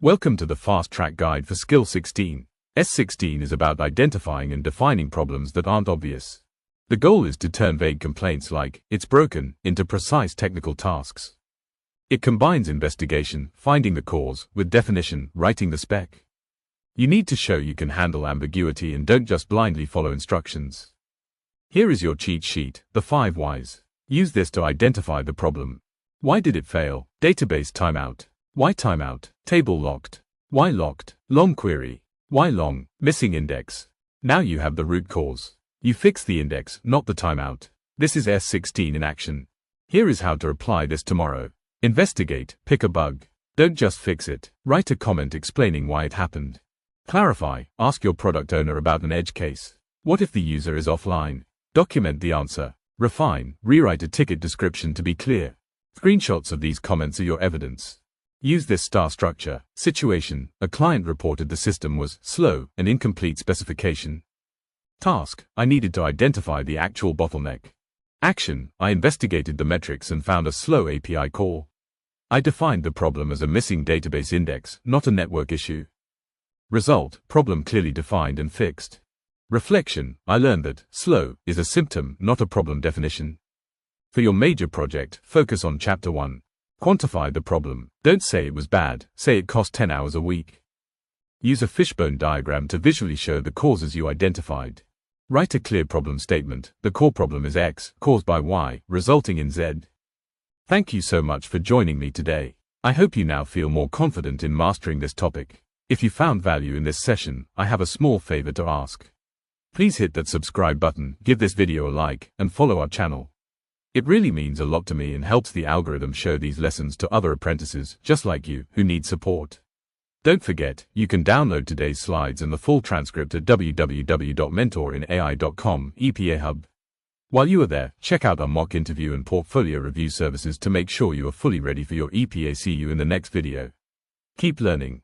Welcome to the Fast Track Guide for Skill 16. S16 is about identifying and defining problems that aren't obvious. The goal is to turn vague complaints like, "it's broken," into precise technical tasks. It combines investigation, finding the cause, with definition, writing the spec. You need to show you can handle ambiguity and don't just blindly follow instructions. Here is your cheat sheet, the 5 whys. Use this to identify the problem. Why did it fail? Database timeout. Why timeout? Table locked. Why locked? Long query. Why long? Missing index. Now you have the root cause. You fix the index, not the timeout. This is S16 in action. Here is how to apply this tomorrow. Investigate, pick a bug. Don't just fix it. Write a comment explaining why it happened. Clarify, ask your product owner about an edge case. What if the user is offline? Document the answer. Refine, rewrite a ticket description to be clear. Screenshots of these comments are your evidence. Use this STAR structure. Situation: a client reported the system was slow, an incomplete specification. Task: I needed to identify the actual bottleneck. Action: I investigated the metrics and found a slow API call. I defined the problem as a missing database index, not a network issue. Result: problem clearly defined and fixed. Reflection: I learned that slow is a symptom, not a problem definition. For your major project, focus on Chapter 1. Quantify the problem. Don't say it was bad, say it cost 10 hours a week. Use a fishbone diagram to visually show the causes you identified. Write a clear problem statement. The core problem is X, caused by Y, resulting in Z. Thank you so much for joining me today. I hope you now feel more confident in mastering this topic. If you found value in this session, I have a small favor to ask. Please hit that subscribe button, give this video a like, and follow our channel. It really means a lot to me and helps the algorithm show these lessons to other apprentices, just like you, who need support. Don't forget, you can download today's slides and the full transcript at www.mentorinai.com EPA Hub. While you are there, check out our mock interview and portfolio review services to make sure you are fully ready for your EPA. See you in the next video. Keep learning.